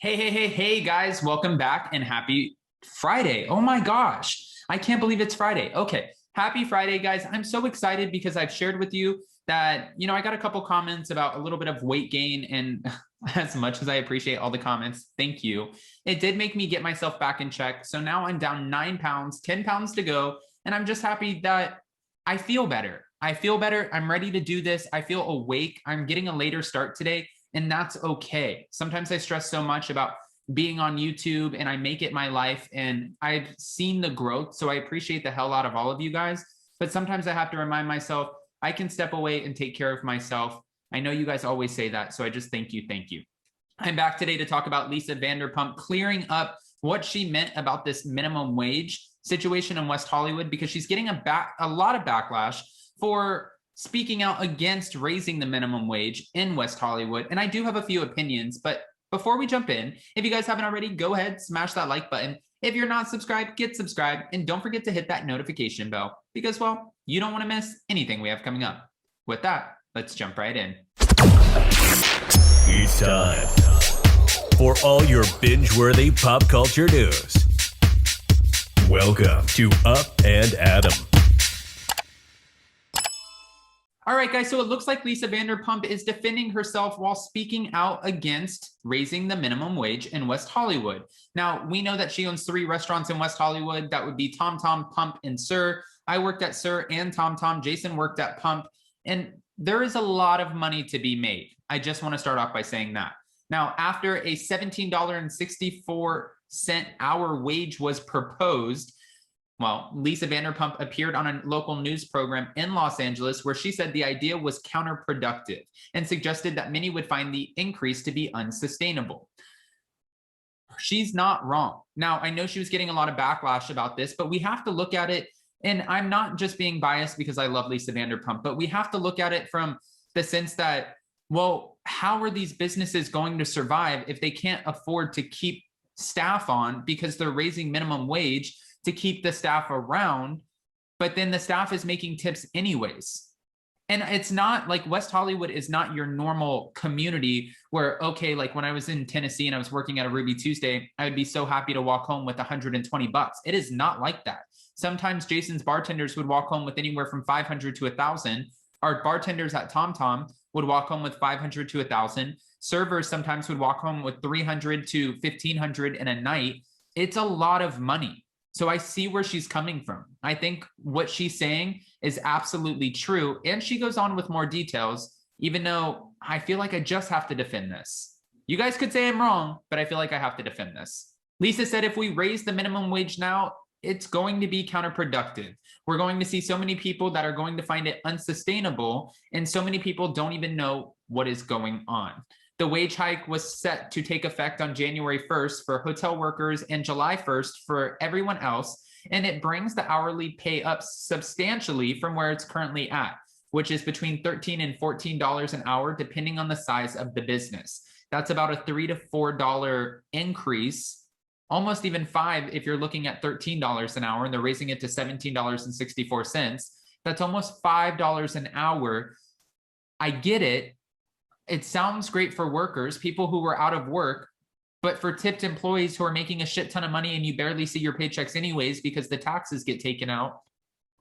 Hey, guys, welcome back and happy Friday. Oh my gosh, I can't believe it's Friday. Okay, happy Friday, guys. I'm so excited because I've shared with you that, I got a couple comments about a little bit of weight gain. And as much as I appreciate all the comments, thank you. It did make me get myself back in check. So now I'm down 9 pounds, 10 pounds to go. And I'm just happy that I feel better. I feel better. I'm ready to do this. I feel awake. I'm getting a later start today. And that's okay. Sometimes I stress so much about being on YouTube and I make it my life and I've seen the growth. So I appreciate the hell out of all of you guys. But sometimes I have to remind myself, I can step away and take care of myself. I know you guys always say that. So I just thank you. Thank you. I'm back today to talk about Lisa Vanderpump clearing up what she meant about this minimum wage situation in West Hollywood, because she's getting a lot of backlash for speaking out against raising the minimum wage in West Hollywood. And I do have a few opinions, but before we jump in, if you guys haven't already, go ahead, smash that like button. If you're not subscribed, get subscribed, and don't forget to hit that notification bell because, well, you don't want to miss anything we have coming up. With that, let's jump right in. It's time for all your binge-worthy pop culture news. Welcome to Up and Adam. All right, guys, so it looks like Lisa Vanderpump is defending herself while speaking out against raising the minimum wage in West Hollywood. Now, we know that she owns 3 restaurants in West Hollywood. That would be Tom Tom, Pump, and Sir. I worked at Sir and Tom Tom. Jason worked at Pump. And there is a lot of money to be made. I just want to start off by saying that. Now, after a $17.64 hour wage was proposed, well, Lisa Vanderpump appeared on a local news program in Los Angeles where she said the idea was counterproductive and suggested that many would find the increase to be unsustainable. She's not wrong. Now, I know she was getting a lot of backlash about this, but we have to look at it, and I'm not just being biased because I love Lisa Vanderpump, but we have to look at it from the sense that, well, how are these businesses going to survive if they can't afford to keep staff on because they're raising minimum wage to keep the staff around, but then the staff is making tips anyways. And it's not like West Hollywood is not your normal community where, okay, like when I was in Tennessee and I was working at a Ruby Tuesday, I would be so happy to walk home with $120. It is not like that. Sometimes Jason's bartenders would walk home with anywhere from 500 to 1,000. Our bartenders at Tom Tom would walk home with 500 to 1,000. Servers sometimes would walk home with 300 to 1,500 in a night. It's a lot of money. So I see where she's coming from. I think what she's saying is absolutely true. And she goes on with more details, even though I feel like I just have to defend this. You guys could say I'm wrong, but I feel like I have to defend this. Lisa said if we raise the minimum wage now, it's going to be counterproductive. We're going to see so many people that are going to find it unsustainable, and so many people don't even know what is going on. The wage hike was set to take effect on January 1st for hotel workers and July 1st for everyone else, and it brings the hourly pay up substantially from where it's currently at, which is between $13 and $14 an hour, depending on the size of the business. That's about a $3 to $4 increase, almost even $5 if you're looking at $13 an hour, and they're raising it to $17.64. That's almost $5 an hour. I get it. It sounds great for workers, people who were out of work, but for tipped employees who are making a shit ton of money and you barely see your paychecks anyways because the taxes get taken out,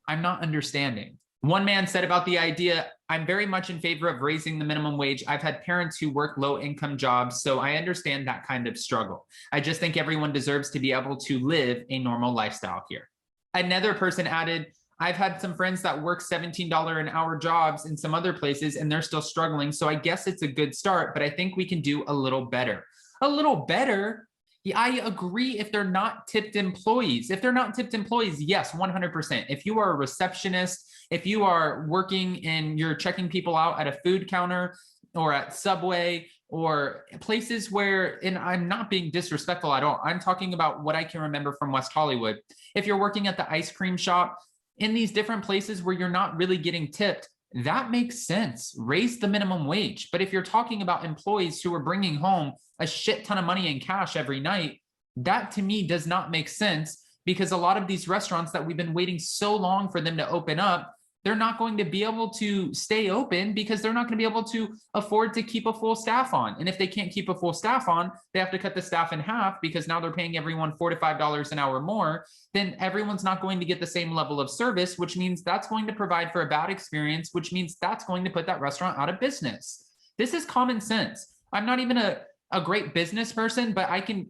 I'm not understanding. One man said about the idea, I'm very much in favor of raising the minimum wage. I've had parents who work low income jobs, so I understand that kind of struggle. I just think everyone deserves to be able to live a normal lifestyle here. Another person added, I've had some friends that work $17 an hour jobs in some other places and they're still struggling. So I guess it's a good start, but I think we can do a little better. A little better? Yeah, I agree if they're not tipped employees. If they're not tipped employees, yes, 100%. If you are a receptionist, if you are working and you're checking people out at a food counter or at Subway or places where, and I'm not being disrespectful at all, I'm talking about what I can remember from West Hollywood. If you're working at the ice cream shop, in these different places where you're not really getting tipped, that makes sense. Raise the minimum wage. But if you're talking about employees who are bringing home a shit ton of money in cash every night, that to me does not make sense, because a lot of these restaurants that we've been waiting so long for them to open up, they're not going to be able to stay open because they're not going to be able to afford to keep a full staff on. And if they can't keep a full staff on, they have to cut the staff in half because now they're paying everyone $4 to $5 an hour more. Then everyone's not going to get the same level of service, which means that's going to provide for a bad experience, which means that's going to put that restaurant out of business. This is common sense. I'm not even a great business person, but I can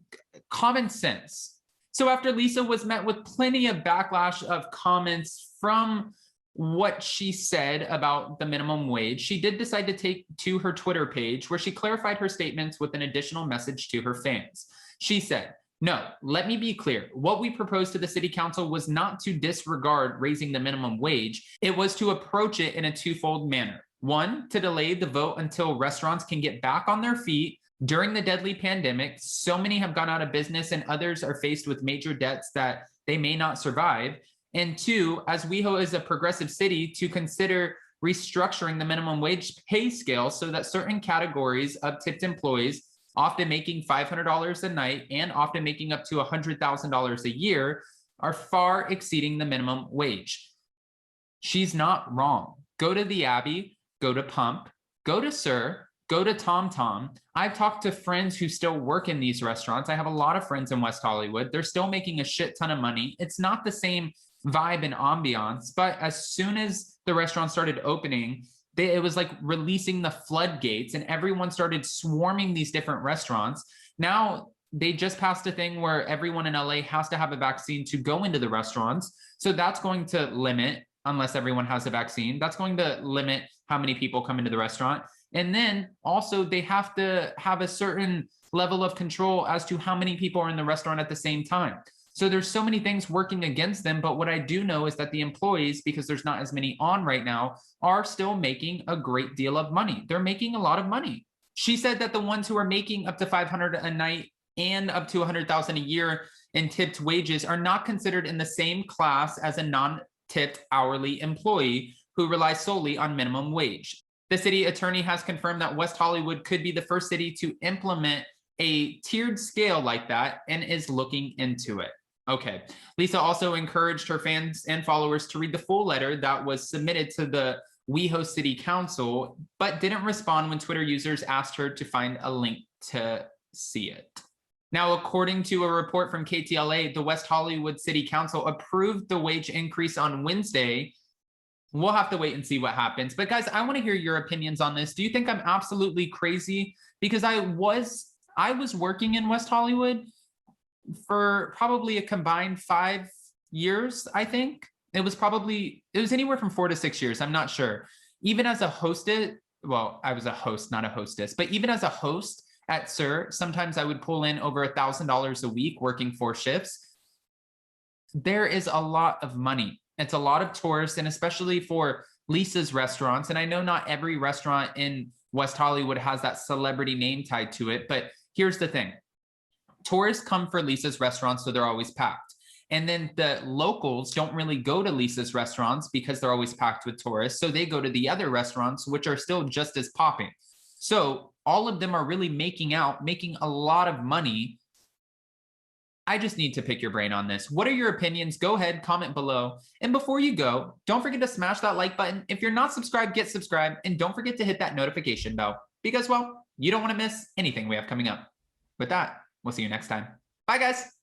common sense. So after Lisa was met with plenty of backlash of comments from what she said about the minimum wage, she did decide to take to her Twitter page where she clarified her statements with an additional message to her fans. She said, "No, let me be clear. What we proposed to the city council was not to disregard raising the minimum wage. It was to approach it in a twofold manner. One, to delay the vote until restaurants can get back on their feet. During the deadly pandemic, so many have gone out of business and others are faced with major debts that they may not survive. And two, as WeHo is a progressive city, to consider restructuring the minimum wage pay scale so that certain categories of tipped employees, often making $500 a night and often making up to $100,000 a year, are far exceeding the minimum wage." She's not wrong. Go to the Abbey, go to Pump, go to Sir, go to Tom Tom. I've talked to friends who still work in these restaurants. I have a lot of friends in West Hollywood. They're still making a shit ton of money. It's not the same vibe and ambiance, but as soon as the restaurant started opening, it was like releasing the floodgates and everyone started swarming these different restaurants. Now they just passed a thing where everyone in LA has to have a vaccine to go into the restaurants. So that's going to limit, unless everyone has a vaccine, that's going to limit how many people come into the restaurant. And then also they have to have a certain level of control as to how many people are in the restaurant at the same time. So there's so many things working against them. But what I do know is that the employees, because there's not as many on right now, are still making a great deal of money. They're making a lot of money. She said that the ones who are making up to $500 a night and up to $100,000 a year in tipped wages are not considered in the same class as a non-tipped hourly employee who relies solely on minimum wage. The city attorney has confirmed that West Hollywood could be the first city to implement a tiered scale like that and is looking into it. Okay. Lisa also encouraged her fans and followers to read the full letter that was submitted to the WeHo City Council, but didn't respond when Twitter users asked her to find a link to see it. Now, according to a report from KTLA, the West Hollywood City Council approved the wage increase on Wednesday. We'll have to wait and see what happens. But guys, I want to hear your opinions on this. Do you think I'm absolutely crazy? Because I was working in West Hollywood for probably a combined 5 years, I think. It was anywhere from 4 to 6 years. I'm not sure. Even as a hostess, well, I was a host, not a hostess, but even as a host at Sir, sometimes I would pull in over $1,000 a week working 4 shifts. There is a lot of money. It's a lot of tourists, and especially for Lisa's restaurants. And I know not every restaurant in West Hollywood has that celebrity name tied to it, but here's the thing. Tourists come for Lisa's restaurants, so they're always packed. And then the locals don't really go to Lisa's restaurants because they're always packed with tourists. So they go to the other restaurants, which are still just as popping. So all of them are really making a lot of money. I just need to pick your brain on this. What are your opinions? Go ahead, comment below. And before you go, don't forget to smash that like button. If you're not subscribed, get subscribed. And don't forget to hit that notification bell because, well, you don't want to miss anything we have coming up. With that, we'll see you next time. Bye, guys.